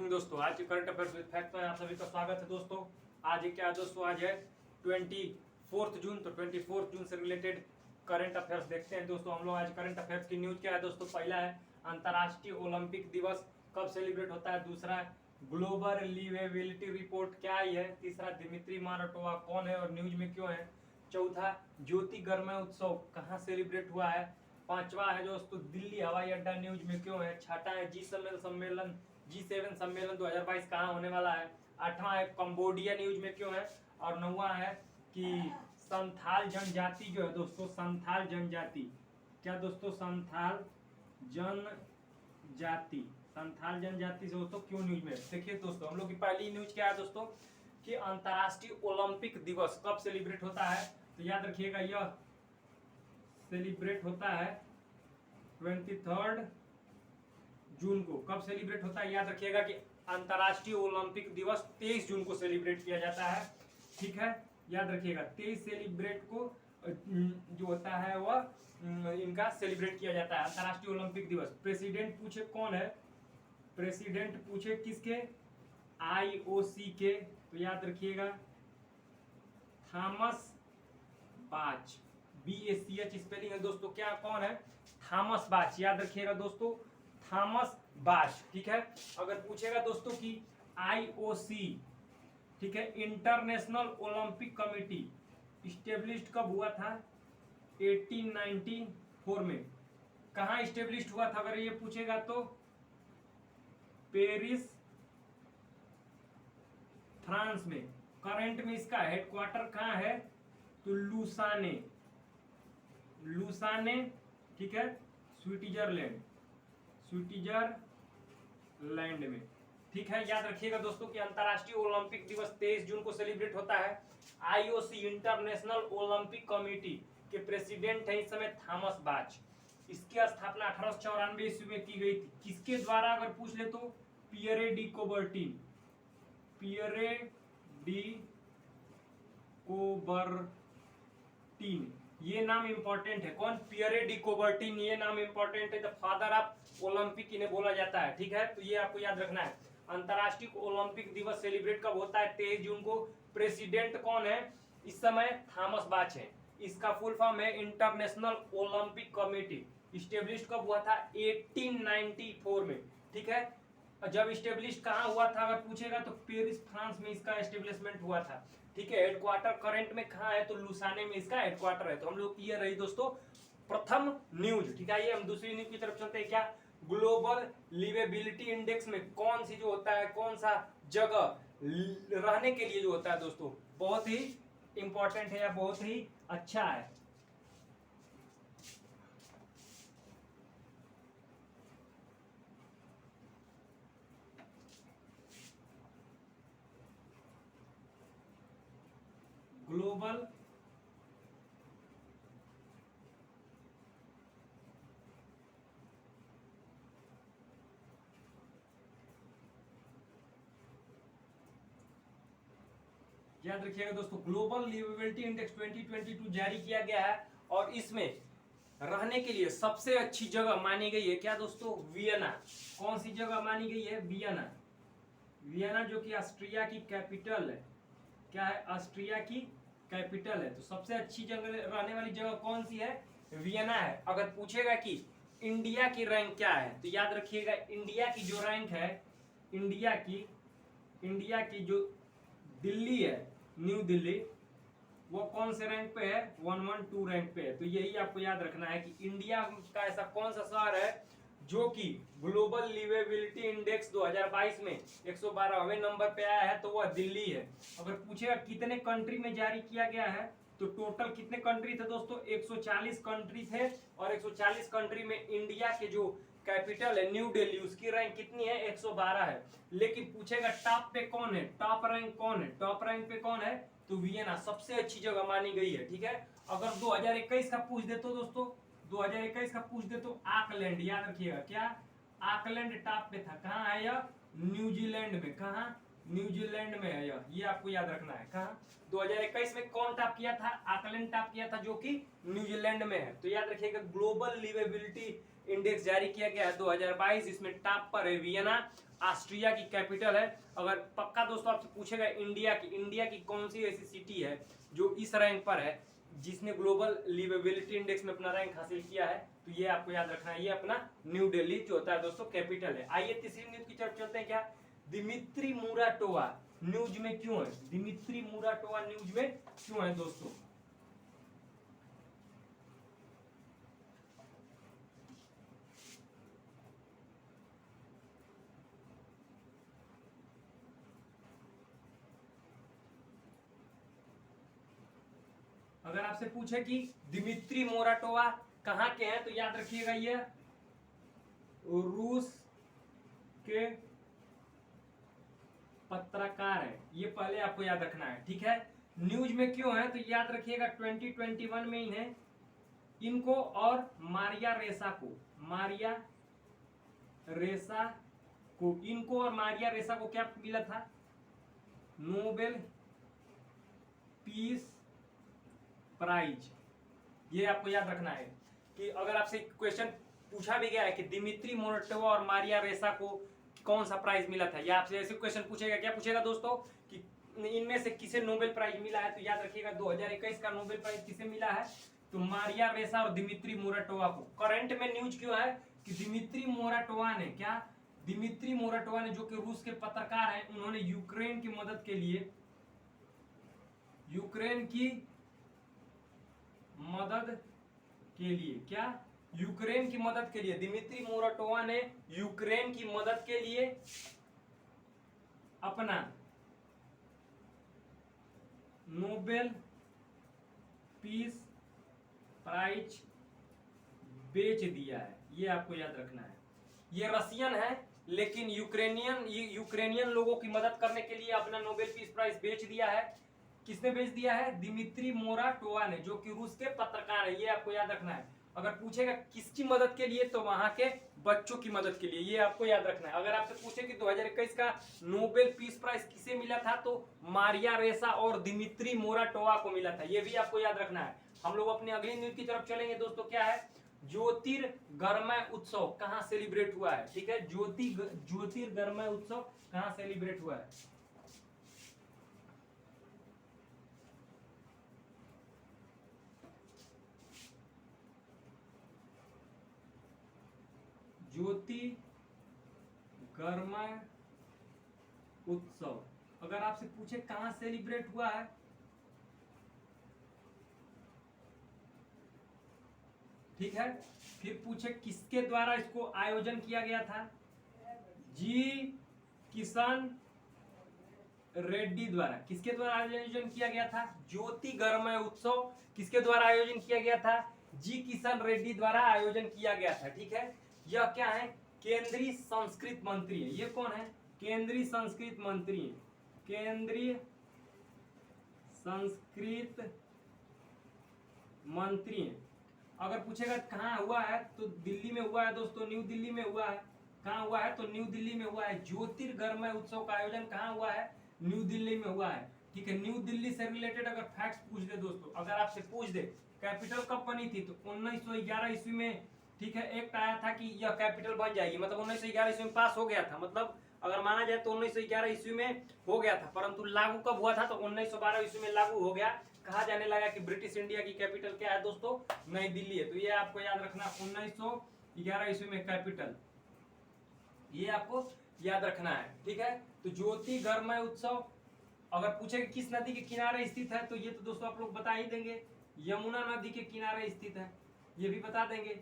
Morning दोस्तों। आज के करंट अफेयर्स विद फैक्ट में आप सभी का स्वागत है दोस्तों। आज क्या दोस्तों, आज है 24 जून। तो 24 जून से रिलेटेड करंट अफेयर्स देखते हैं दोस्तों हम लोग। आज करंट अफेयर्स की न्यूज क्या है दोस्तों। पहला है अंतर्राष्ट्रीय ओलंपिक दिवस कब सेलिब्रेट होता है। दूसरा है ग्लोबल लिवेबिलिटी रिपोर्ट क्या आई है। तीसरा दिमित्री माराटोवा कौन है और न्यूज में क्यों है। चौथा ज्योतिर्गमय उत्सव कहाँ सेलिब्रेट हुआ है। पांचवा है दोस्तों दिल्ली हवाई अड्डा न्यूज में क्यों है। छठा है G7 सम्मेलन 2022 कहाँ होने वाला है। आठवां है कंबोडिया न्यूज में क्यों है। और नौवां है कि संथाल जनजाति जो है दोस्तों, संथाल जनजाति क्या दोस्तों, संथाल जनजाति से दोस्तों क्यों न्यूज में। देखिए दोस्तों, हम लोग की पहली न्यूज क्या है दोस्तों कि अंतर्राष्ट्रीय ओलंपिक दिवस कब सेलिब्रेट होता है। तो याद रखिएगा, यह सेलिब्रेट होता है 23 जून को। कब सेलिब्रेट होता है याद रखिएगा कि अंतर्राष्ट्रीय ओलंपिक दिवस 23 जून को सेलिब्रेट किया जाता है। ठीक है, याद रखिएगा 23 सेलिब्रेट को जो होता है वह इनका सेलिब्रेट किया जाता है अंतर्राष्ट्रीय ओलंपिक दिवस। प्रेसिडेंट पूछे कौन है, प्रेसिडेंट पूछे किसके, IOC के। तो याद रखिएगा थॉमस बाच, BACH स्पेलिंग है दोस्तों। क्या कौन है, थॉमस बाच। याद रखिएगा दोस्तों थॉमस बाच। ठीक है, अगर पूछेगा दोस्तों कि IOC, ठीक है, इंटरनेशनल ओलंपिक कमेटी इस्टेब्लिश्ड कब हुआ था, 1894 में। कहाँ इस्टेब्लिश्ड हुआ था अगर ये पूछेगा तो पेरिस फ्रांस में। करंट में इसका हेडक्वार्टर कहाँ है तो लुसाने, ठीक है, स्विट्जरलैंड में। ठीक है, याद रखिएगा दोस्तों कि अंतर्राष्ट्रीय ओलंपिक दिवस 23 जून को सेलिब्रेट होता है। IOC इंटरनेशनल ओलंपिक कमेटी के प्रेसिडेंट है इस समय थॉमस बाच। इसकी स्थापना 1894 ईस्वी में की गई थी। किसके द्वारा अगर पूछ ले तो पियरे डी कोबर्टिन, ये नाम इंपॉर्टेंट है। कौन, पियरे डी कोबर्टिन, ये नाम इंपॉर्टेंट है। द फादर ऑफ ओलंपिक इन्हें बोला जाता है। ठीक है, तो ये आपको याद रखना है। अंतर्राष्ट्रीय ओलंपिक दिवस सेलिब्रेट कब होता है, 23 जून को। प्रेसिडेंट कौन है इस समय, थॉमस बाच है। इसका फुल फॉर्म है इंटरनेशनल ओलंपिक कमेटी। इस्टेब्लिश कब हुआ था, 1894 में। ठीक है, जब इस्टेब्लिश कहाँ हुआ था अगर पूछेगा तो पेरिस फ्रांस में इसका एस्टेब्लिशमेंट हुआ था। ठीक है, हेडक्वार्टर करंट में कहाँ है तो लुसाने में इसका हेडक्वार्टर है। तो हम लोग ये रही दोस्तों प्रथम न्यूज। ठीक है, ये हम दूसरी न्यूज की तरफ चलते हैं। क्या, ग्लोबल लिवेबिलिटी इंडेक्स में कौन सी जो होता है, कौन सा जगह रहने के लिए जो होता है दोस्तों बहुत ही इंपॉर्टेंट है या बहुत ही अच्छा है। ग्लोबल याद रखिएगा दोस्तों ग्लोबल लिवेबिलिटी इंडेक्स 2022 जारी किया गया है और इसमें रहने के लिए सबसे अच्छी जगह मानी गई है क्या दोस्तों, वियना। कौन सी जगह मानी गई है, वियना जो कि ऑस्ट्रिया की कैपिटल है। क्या है, ऑस्ट्रिया की कैपिटल है। तो सबसे अच्छी जगह रहने वाली जगह कौन सी है, वियना है। अगर पूछेगा कि इंडिया की रैंक क्या है तो याद रखिएगा इंडिया की जो रैंक है, इंडिया की जो दिल्ली है, न्यू दिल्ली, वो कौन से रैंक पे है, 112 रैंक पे है। तो यही आपको याद रखना है कि इंडिया का ऐसा कौन सा शहर है जो कि ग्लोबल लिवेबिलिटी इंडेक्स 2022 में 112वें नंबर पे आया है, तो वह दिल्ली है। अगर पूछेगा कितने कंट्री में जारी किया गया है तो टोटल कितने कंट्री थे दोस्तों, 140 कंट्री थे। और 140 कंट्री में इंडिया के जो कैपिटल है न्यू दिल्ली, उसकी रैंक कितनी है, 112 है। लेकिन पूछेगा टॉप पे कौन है, टॉप रैंक पे कौन है तो वियना सबसे अच्छी जगह मानी गई है। ठीक है, अगर 2021 का पूछ दे तो दोस्तों, 2021 का पूछ दे तो आकलैंड, याद रखिएगा क्या, आकलैंड टॉप पे था। कहाँ है यह, न्यूजीलैंड में। कहाँ, न्यूजीलैंड में है यह, ये आपको याद रखना है। कहाँ, 2021 में कौन टॉप किया था, आकलैंड टॉप किया था जो कि न्यूजीलैंड में है। तो याद रखिएगा ग्लोबल लिवेबिलिटी इंडेक्स जारी किया गया है 2022, इसमें टॉप पर है वियना। ऑस्ट्रिया की कैपिटल है। अगर पक्का दोस्तों आपसे पूछेगा इंडिया की कौन सी ऐसी सिटी है जो इस रैंक पर है, जिसने ग्लोबल लिवेबिलिटी इंडेक्स में अपना रैंक हासिल किया है, तो ये आपको याद रखना है, ये अपना न्यू दिल्ली जो होता है दोस्तों कैपिटल है। आइए तीसरी न्यूज की तरफ चलते हैं। क्या दिमित्री मुराटोवा न्यूज में क्यों है? दिमित्री मुराटोवा न्यूज में क्यों है दोस्तों? अगर आपसे पूछे कि दिमित्री मोराटोवा कहाँ के हैं, तो याद रखिएगा ये रूस के पत्रकार है, ये पहले आपको याद रखना है, ठीक है। न्यूज में क्यों है तो याद रखिएगा 2021 में इनको और मारिया रेसा को क्या मिला था? Nobel peace prize. ये आपको याद रखना है कि अगर आपसे क्वेश्चन पूछा भी गया है कि दिमित्री मोराटोवा और मारिया रेसा को कौन सा प्राइज मिला था, या आपसे ऐसे क्वेश्चन पूछेगा, क्या पूछेगा दोस्तों कि इनमें से किसे नोबेल प्राइज मिला है, तो याद रखिएगा 2021 का नोबेल प्राइज किसे मिला है? तो मारिया रेसा और दिमित्री मोराटोवा को। करंट में न्यूज क्यों है कि दिमित्री मोराटोवा ने जो कि रूस के पत्रकार हैं, उन्होंने यूक्रेन की मदद के लिए दिमित्री मोराटोवा ने यूक्रेन की मदद के लिए अपना नोबेल पीस प्राइज बेच दिया है। ये आपको याद रखना है। ये रशियन है, लेकिन यूक्रेनियन लोगों की मदद करने के लिए अपना नोबेल पीस प्राइज बेच दिया है। किसने बेच दिया है? दिमित्री मोराटोवा ने, जो कि रूस के पत्रकार है। ये आपको याद रखना है। अगर पूछेगा किसकी मदद के लिए, तो वहां के बच्चों की मदद के लिए। ये आपको याद रखना है। अगर आपसे पूछे कि 2021 का नोबेल पीस प्राइज किसे मिला था, तो मारिया रेसा और दिमित्री मोराटोवा को मिला था। ये भी आपको याद रखना है। हम लोग अपनी अगली न्यूज की तरफ चलेंगे दोस्तों। क्या है? ज्योतिर्गमय उत्सव कहाँ सेलिब्रेट हुआ है? ठीक है, ज्योतिर्गमय उत्सव कहाँ सेलिब्रेट हुआ है? ज्योतिर्गमय उत्सव अगर आपसे पूछे कहां सेलिब्रेट हुआ है, ठीक है, फिर पूछे किसके द्वारा इसको आयोजन किया गया था? जी किशन रेड्डी द्वारा। किसके द्वारा आयोजन किया गया था? ज्योतिर्गमय उत्सव किसके द्वारा आयोजन किया गया था? जी किशन रेड्डी द्वारा आयोजन किया गया था। ठीक है, यह क्या है? केंद्रीय संस्कृत मंत्री है। ये कौन है? केंद्रीय संस्कृत मंत्री है। केंद्रीय संस्कृत मंत्री है। अगर पूछेगा कहाँ हुआ है, तो दिल्ली में हुआ है दोस्तों, न्यू दिल्ली में हुआ है। कहाँ हुआ है? तो न्यू दिल्ली में हुआ है। ज्योतिर्गमय उत्सव का आयोजन कहाँ हुआ है? न्यू दिल्ली में हुआ है। ठीक है, न्यू दिल्ली से रिलेटेड अगर फैक्ट्स पूछ दे दोस्तों, अगर आपसे पूछ दे कैपिटल कब बनी थी, तो 1911 ईस्वी में, ठीक है, एक्ट आया था कि यह कैपिटल बन जाएगी। मतलब 1911 ईस्वी में पास हो गया था। मतलब अगर माना जाए तो 1911 ईस्वी में हो गया था, परंतु लागू कब हुआ था? तो 1912 ईस्वी में लागू हो गया। कहा जाने लगा कि ब्रिटिश इंडिया की कैपिटल क्या है दोस्तों? नई दिल्ली है। तो ये आपको याद रखना, 1911 ईस्वी में कैपिटल, ये आपको याद रखना है। ठीक है, तो ज्योतिर्गमय उत्सव अगर पूछे कि किस नदी के किनारे स्थित है, तो ये तो दोस्तों आप लोग बता ही देंगे, यमुना नदी के किनारे स्थित है। ये भी बता देंगे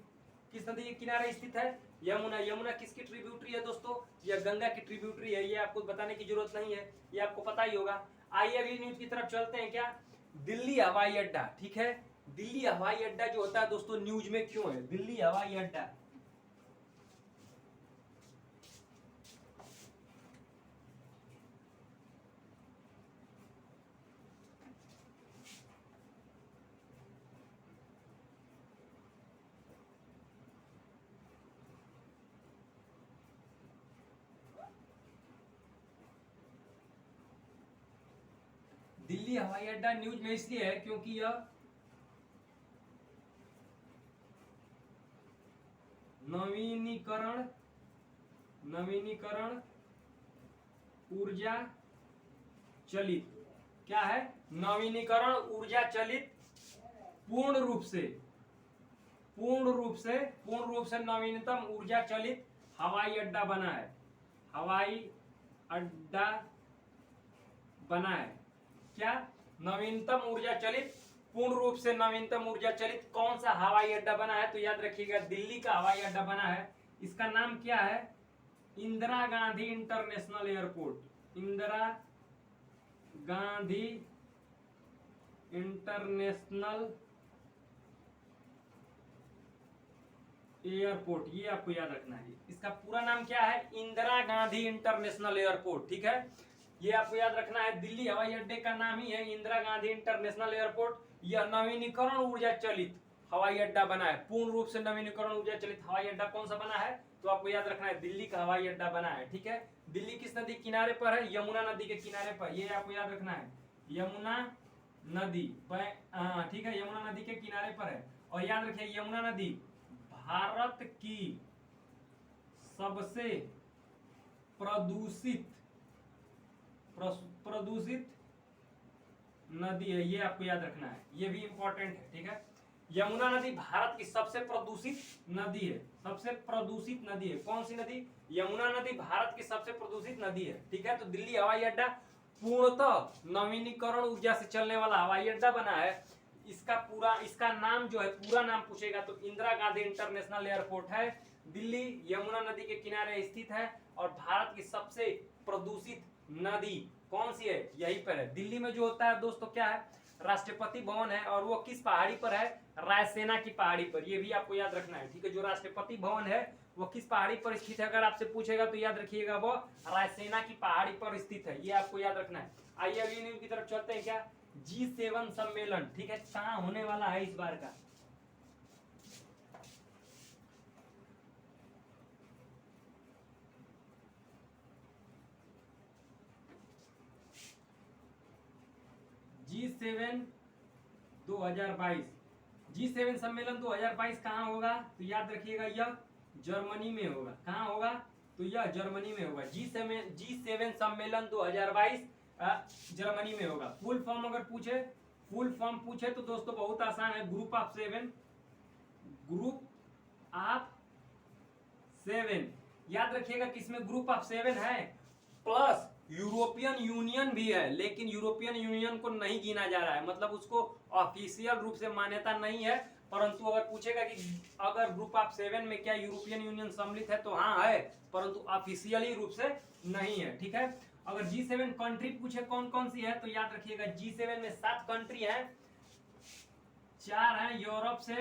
किस नदी के किनारे स्थित है? यमुना। यमुना किसकी ट्रिब्यूटरी है दोस्तों? यह गंगा की ट्रिब्यूटरी है। ये आपको बताने की जरूरत नहीं है, ये आपको पता ही होगा। आइए अगली न्यूज की तरफ चलते हैं। क्या? दिल्ली हवाई अड्डा। ठीक है, दिल्ली हवाई अड्डा जो होता है दोस्तों न्यूज में क्यों है? दिल्ली हवाई अड्डा दिल्ली हवाई अड्डा न्यूज में इसलिए है क्योंकि यह नवीनीकरण ऊर्जा चलित, क्या है, नवीनीकरण ऊर्जा चलित पूर्ण रूप से नवीनतम ऊर्जा चलित हवाई अड्डा बना है। हवाई अड्डा बना है। क्या, नवीनतम ऊर्जा चलित, पूर्ण रूप से नवीनतम ऊर्जा चलित कौन सा हवाई अड्डा बना है? तो याद रखिएगा दिल्ली का हवाई अड्डा बना है। इसका नाम क्या है? Indira Gandhi international airport. Indira Gandhi international airport, ये आपको याद रखना है। इसका पूरा नाम क्या है? Indira Gandhi international airport. ठीक है, ये आपको याद रखना है। दिल्ली हवाई अड्डे का नाम ही है इंदिरा गांधी इंटरनेशनल एयरपोर्ट। यह नवीनीकरण ऊर्जा चलित हवाई अड्डा बना है। पूर्ण रूप से नवीनीकरण ऊर्जा चलित हवाई अड्डा कौन सा बना है? तो आपको याद रखना है दिल्ली का हवाई अड्डा बना है। ठीक है, दिल्ली किस नदी किनारे पर है? यमुना नदी के किनारे पर, ये आपको याद रखना है। यमुना नदी, ठीक है, यमुना नदी के किनारे पर है। और याद रखिए यमुना नदी भारत की सबसे प्रदूषित नदी है, ये आपको याद रखना है, ये भी इंपॉर्टेंट है। ठीक है, यमुना नदी भारत की सबसे प्रदूषित नदी है। सबसे प्रदूषित नदी है, कौन सी नदी? यमुना नदी भारत की सबसे प्रदूषित नदी है। ठीक है, तो दिल्ली हवाई अड्डा पूर्णतः नवीनीकरण ऊर्जा से चलने वाला हवाई अड्डा बना है। इसका नाम जो है, पूरा नाम पूछेगा तो इंदिरा गांधी इंटरनेशनल एयरपोर्ट है। दिल्ली यमुना नदी के किनारे स्थित है और भारत की सबसे प्रदूषित नदी कौन सी है? यहीं पर है। दिल्ली में जो होता है दोस्तों क्या है? राष्ट्रपति भवन है, और वो किस पहाड़ी पर है? रायसेना की पहाड़ी पर, ये भी आपको याद रखना है। ठीक है, जो राष्ट्रपति भवन है वो किस पहाड़ी पर स्थित है? अगर आपसे पूछेगा तो याद रखिएगा वो रायसेना की पहाड़ी पर स्थित है, ये आपको याद रखना है। आइए अगली न्यूज की तरफ चलते हैं। क्या, G7 सम्मेलन, ठीक है, कहाँ होने वाला है इस बार का? G7 2022, G7 सम्मेलन 2022 कहाँ होगा? तो याद रखिएगा यह जर्मनी में होगा। कहाँ होगा? तो यह जर्मनी में होगा। G7 सम्मेलन 2022 जर्मनी में होगा। फुल फॉर्म अगर पूछे तो दोस्तों बहुत आसान है, ग्रुप ऑफ सेवन। याद रखिएगा किसमें ग्रुप ऑफ 7 है, प्लस यूरोपियन यूनियन भी है, लेकिन यूरोपियन यूनियन को नहीं गिना जा रहा है, मतलब उसको ऑफिशियल रूप से मान्यता नहीं है। परंतु अगर पूछेगा कि अगर ग्रुप ऑफ 7 में क्या यूरोपियन यूनियन सम्मिलित है, तो हाँ है, परंतु ऑफिशियली रूप से नहीं है। ठीक है, अगर G7 कंट्री पूछे कौन कौन सी है, तो याद रखिएगा G7 में 7 कंट्री है। 4 हैं यूरोप से,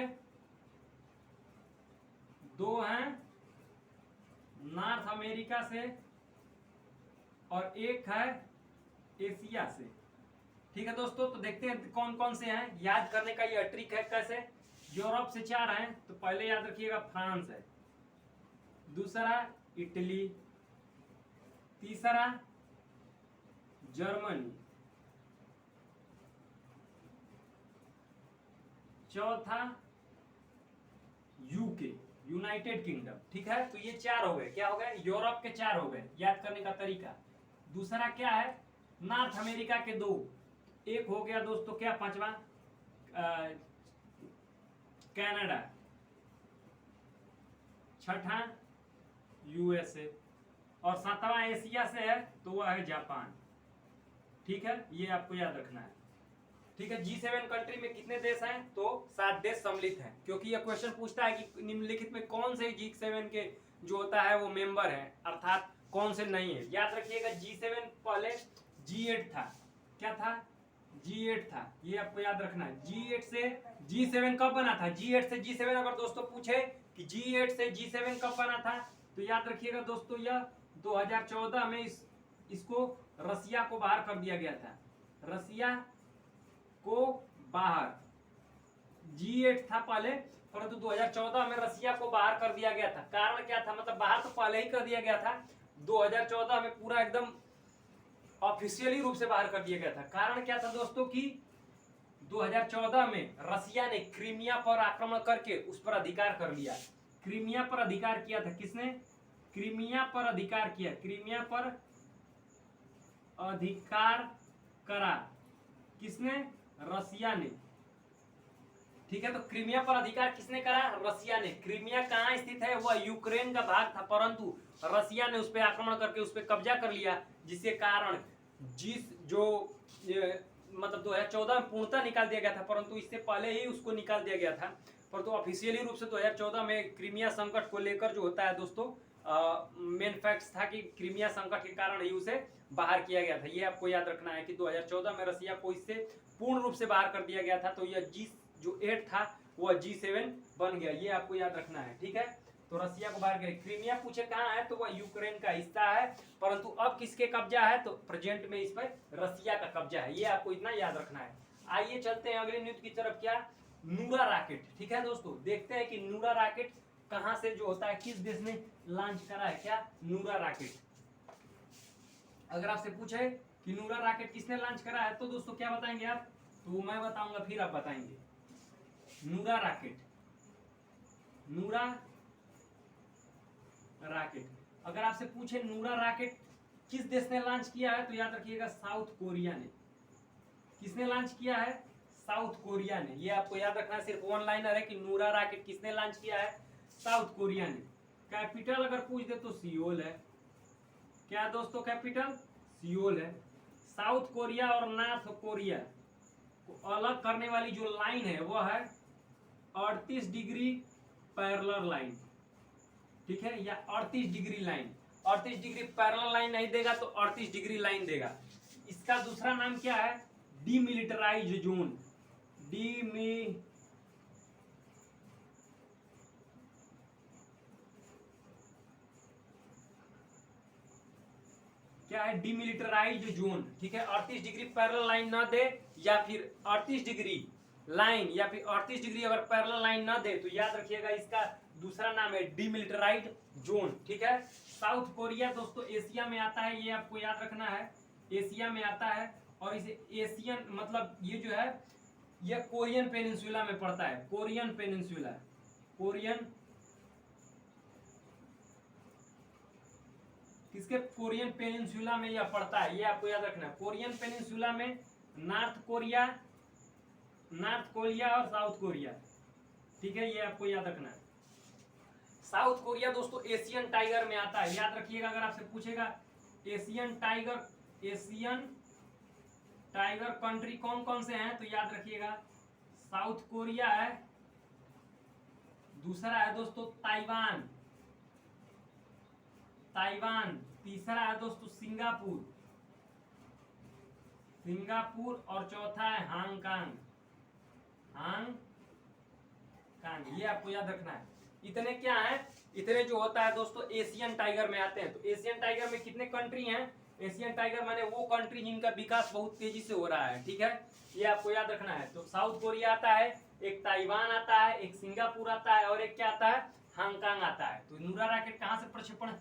2 हैं नॉर्थ अमेरिका से, और 1 है एशिया से। ठीक है दोस्तों, तो देखते हैं कौन कौन से हैं। याद करने का ये ट्रिक है कैसे। यूरोप से 4 हैं, तो पहले याद रखिएगा फ्रांस है, दूसरा इटली, तीसरा जर्मनी, चौथा यूके, यूनाइटेड किंगडम। ठीक है, तो ये 4 हो गए। क्या हो गए? यूरोप के 4 हो गए। याद करने का तरीका। दूसरा क्या है? नॉर्थ अमेरिका के 2, एक हो गया दोस्तों क्या, 5वां कनाडा, 6ठा यूएसए, और 7वां एशिया से है तो वह है जापान। ठीक है, ये आपको याद रखना है। ठीक है, G7 कंट्री में कितने देश हैं? तो 7 देश सम्मिलित हैं, क्योंकि यह क्वेश्चन पूछता है कि निम्नलिखित में कौन से G7 के जो होता है वो मेंबर है, अर्थात कौन से नहीं है। याद रखिएगा G7 पहले G8 था। क्या था? G8 था, ये आपको याद रखना है। G8 से G7 कब बना था? G8 से G7 अगर दोस्तों पूछे कि G8 से G7 कब बना था, तो याद रखिएगा दोस्तों यह 2014 में इसको रसिया को बाहर कर दिया गया था। रसिया को बाहर, G8 था पहले, परंतु 2014 में रसिया को बाहर कर दिया गया था। कारण क्या था? मतलब बाहर तो पहले ही कर दिया गया था, 2014 में पूरा एकदम ऑफिशियली रूप से बाहर कर दिया गया था। कारण क्या था दोस्तों कि 2014 में रसिया ने क्रीमिया पर आक्रमण करके उस पर अधिकार कर लिया। क्रीमिया पर अधिकार किया था किसने? क्रीमिया पर अधिकार किया। क्रीमिया पर अधिकार करा। किसने? रसिया ने। ठीक है, तो क्रीमिया पर अधिकार किसने करा? रसिया ने। क्रीमिया कहाँ स्थित है? वह यूक्रेन का भाग था, परंतु रसिया ने उस पर आक्रमण करके उस पर कब्जा कर लिया, जिसके कारण मतलब 2014 में पूर्णतः निकाल दिया गया था, परंतु इससे पहले ही उसको निकाल दिया गया था। परंतु ऑफिशियली रूप से 2014 में क्रीमिया संकट को लेकर जो होता है दोस्तों, मेन फैक्ट्स था कि क्रीमिया संकट के कारण ही उसे बाहर किया गया था। ये आपको याद रखना है कि 2014 में रसिया को इससे पूर्ण रूप से बाहर कर दिया गया था। तो यह G8 था वह G7 बन गया, ये आपको याद रखना है। ठीक है, तो रसिया को बाहर किया। क्रीमिया पूछे कहाँ है, तो वह यूक्रेन का हिस्सा है, परंतु अब किसके कब्जा है? तो प्रेजेंट में इस पर रसिया का कब्जा है, ये आपको इतना याद रखना है। आइए चलते हैं अगले न्यूज की तरफ। क्या? नूरा रॉकेट। ठीक है दोस्तों, देखते हैं कि नूरा रॉकेट कहां से जो होता है, किस देश ने लॉन्च करा है। क्या? नूरा रॉकेट। अगर आपसे पूछे कि नूरा रॉकेट किसने लॉन्च करा है, तो दोस्तों क्या बताएंगे आप? तो मैं बताऊंगा, फिर आप बताएंगे। नूरा रॉकेट, नूरा रॉकेट। अगर आपसे पूछे नूरा रॉकेट किस देश ने लॉन्च किया है, तो याद रखिएगा साउथ कोरिया ने। किसने लॉन्च किया है? साउथ कोरिया ने। ये आपको याद रखना है, सिर्फ वन लाइनर है कि नूरा रॉकेट किसने लॉन्च किया है? साउथ कोरिया ने। कैपिटल अगर पूछ दे तो सियोल है। क्या दोस्तों? कैपिटल सियोल है। साउथ कोरिया और नॉर्थ कोरिया को अलग करने वाली जो लाइन है वह है 38 डिग्री पैरेलल लाइन। ठीक है, या 38 degree line. 38 degree parallel line नहीं देगा तो 38 डिग्री लाइन देगा। इसका दूसरा नाम क्या है? Demilitarised zone. क्या है? Demilitarised zone. ठीक है, 38 डिग्री पैरेलल लाइन ना दे, या फिर 38 डिग्री लाइन, या फिर 38 डिग्री अगर पैरेलल लाइन ना दे, तो याद रखिएगा इसका दूसरा नाम है डीमिलिटराइज्ड जोन। ठीक है, साउथ कोरिया दोस्तों एशिया में आता है, ये आपको याद रखना है, एशिया में आता है। और इसे एशियन मतलब ये जो है ये कोरियन पेनिनसुला में पड़ता है। कोरियन पेनिनसुला, कोरियन, किसके? कोरियन पेनिनसुला में यह पड़ता है, ये आपको याद रखना है। कोरियन पेनिनसुला में नॉर्थ कोरिया और साउथ कोरिया। ठीक है, ये आपको याद रखना है। साउथ कोरिया दोस्तों एशियन टाइगर में आता है, याद रखिएगा। अगर आपसे पूछेगा एशियन टाइगर कंट्री कौन कौन से हैं, तो याद रखिएगा साउथ कोरिया है, दूसरा है दोस्तों ताइवान, तीसरा है दोस्तों सिंगापुर और चौथा है हांगकांग। ये आपको याद रखना है। इतने क्या है? इतने जो होता है दोस्तों एशियन टाइगर में आते हैं। तो एशियन टाइगर में कितने कंट्री हैं? एशियन टाइगर माने वो कंट्री जिनका विकास बहुत तेजी से हो रहा है। ठीक है, ये आपको याद रखना है। तो साउथ कोरिया आता है, एक ताइवान आता है, एक सिंगापुर आता है, और एक क्या आता है? हांगकांग आता है। तो नूरा रॉकेट कहाँ से प्रक्षेपण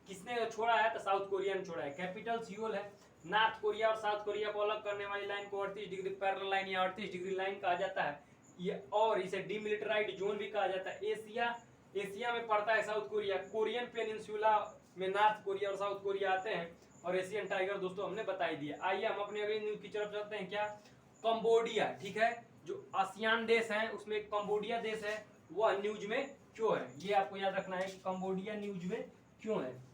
किसने छोड़ा है? तो साउथ कोरिया ने छोड़ा है। कैपिटल सियोल है। नॉर्थ कोरिया और साउथ कोरिया को अलग करने वाली लाइन को 38 डिग्री पैरेलल लाइन या 38 डिग्री लाइन कहा जाता है। ये और इसे डीमिलिटराइज्ड जोन भी कहा जाता है। एशिया में पड़ता है साउथ कोरिया। कोरियन पेनिनसुला में नॉर्थ कोरिया और साउथ कोरिया आते हैं। और एशियन टाइगर दोस्तों हमने बताई दिया। आइए हम अपने अगली न्यूज की तरफ चलते हैं। क्या? कंबोडिया। ठीक है, जो आसियान देश है उसमें कंबोडिया देश है, वह न्यूज में क्यों है? ये आपको याद रखना है कि कंबोडिया न्यूज में क्यों है।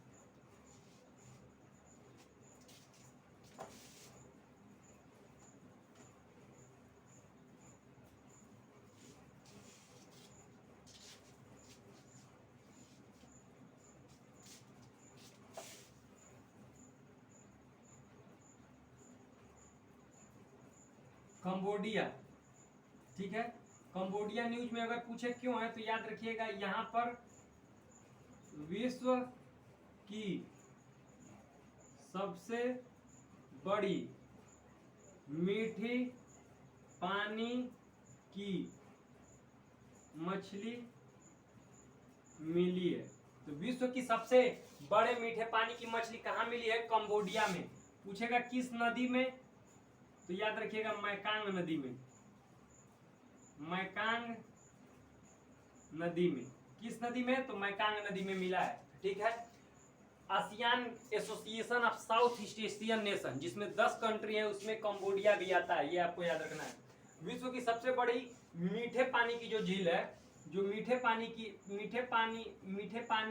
कंबोडिया। ठीक है, कंबोडिया न्यूज में अगर पूछे क्यों है, तो याद रखिएगा यहां पर विश्व की सबसे बड़ी मीठी पानी की मछली मिली है। तो विश्व की सबसे बड़े मीठे पानी की मछली कहाँ मिली है? कंबोडिया में। पूछेगा किस नदी में, तो याद रखिएगा मैकांग नदी में। मैकांग नदी में। किस नदी में? तो मैकांग नदी में मिला है। ठीक है, ASEAN association of south east Asian nation, जिसमें 10 कंट्री है, उसमें कंबोडिया भी आता है, ये आपको याद रखना है। विश्व की सबसे बड़ी मीठे पानी की जो झील है, जो मीठे पानी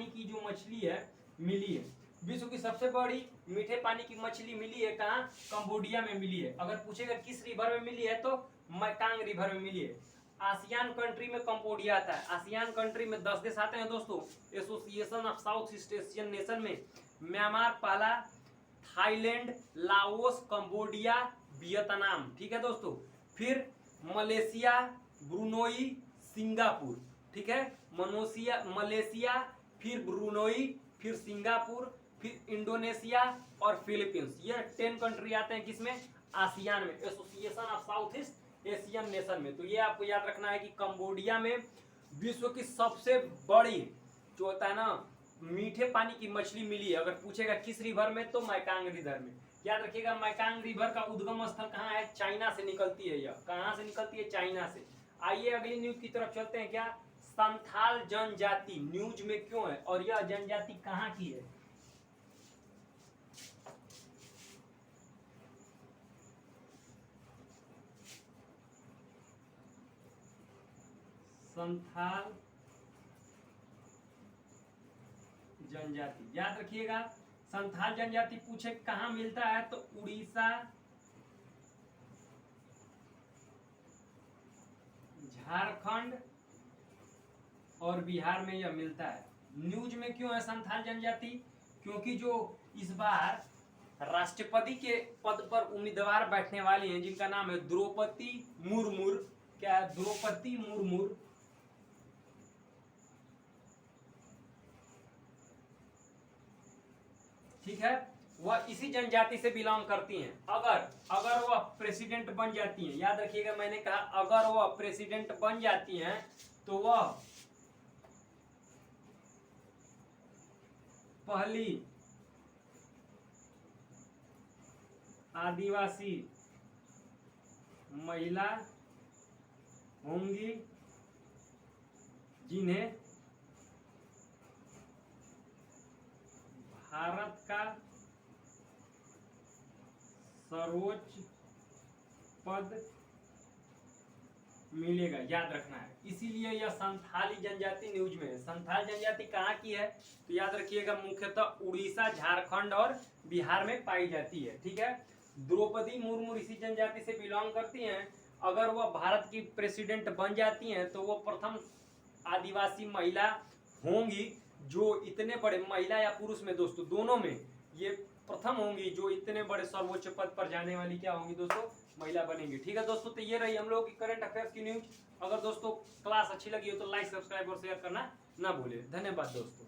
की जो मछली है मिली है, विश्व की सबसे बड़ी मीठे पानी की मछली मिली है कहाँ? कंबोडिया में मिली है। अगर पूछेगा किस रिवर में मिली है तो मैकांग रिवर में मिली है। आसियान कंट्री में कंबोडिया आता है। आसियान कंट्री में 10 देश आते हैं दोस्तों। Association of south east Asian nation में म्यांमार पहला, थाईलैंड, लाओस, कंबोडिया, वियतनाम, ठीक है दोस्तों। फिर मलेशिया, ब्रुनोई, सिंगापुर, ठीक है। मलेशिया, फिर ब्रुनोई, फिर सिंगापुर, फिर इंडोनेशिया और फिलीपींस। ये 10 कंट्री आते हैं किसमें? आसियान में, association of south east Asian nation में। तो ये आपको याद रखना है कि कंबोडिया में विश्व की सबसे बड़ी जो होता है ना मीठे पानी की मछली मिली है। अगर पूछेगा किस रिवर में तो मैकांग रिवर में। याद रखिएगा मैकांग रिवर का उद्गम स्थल कहाँ है? चाइना से निकलती है। यह कहाँ से निकलती है? चाइना से। आइए अगली न्यूज की तरफ चलते हैं। क्या संथाल जनजाति न्यूज में क्यों है और यह जनजाति कहाँ की है? संथाल जनजाति याद रखिएगा। संथाल जनजाति पूछे कहाँ मिलता है तो उड़ीसा, झारखंड और बिहार में यह मिलता है। न्यूज में क्यों है संथाल जनजाति? क्योंकि जो इस बार राष्ट्रपति के पद पर उम्मीदवार बैठने वाली हैं जिनका नाम है द्रौपदी मुर्मू। क्या है? द्रौपदी मुर्मू। ठीक है, वह इसी जनजाति से बिलोंग करती हैं। अगर वह प्रेसिडेंट बन जाती हैं, याद रखिएगा मैंने कहा अगर वह प्रेसिडेंट बन जाती हैं तो वह पहली आदिवासी महिला होंगी जिन्हें भारत का सर्वोच्च पद मिलेगा। याद रखना है, इसीलिए यह संथाली जनजाति न्यूज में है। संथाल जनजाति कहाँ की है तो याद रखिएगा मुख्यतः उड़ीसा, झारखंड और बिहार में पाई जाती है। ठीक है, द्रौपदी मुर्मू इसी जनजाति से बिलोंग करती हैं। अगर वह भारत की प्रेसिडेंट बन जाती हैं तो वह प्रथम आदिवासी महिला होंगी जो इतने बड़े, महिला या पुरुष में दोस्तों दोनों में ये प्रथम होंगी जो इतने बड़े सर्वोच्च पद पर जाने वाली क्या होंगी दोस्तों? महिला बनेंगी। ठीक है दोस्तों, तो ये रही हम लोगों की करंट अफेयर्स की न्यूज। अगर दोस्तों क्लास अच्छी लगी हो तो लाइक, सब्सक्राइब और शेयर करना ना भूले। धन्यवाद दोस्तों।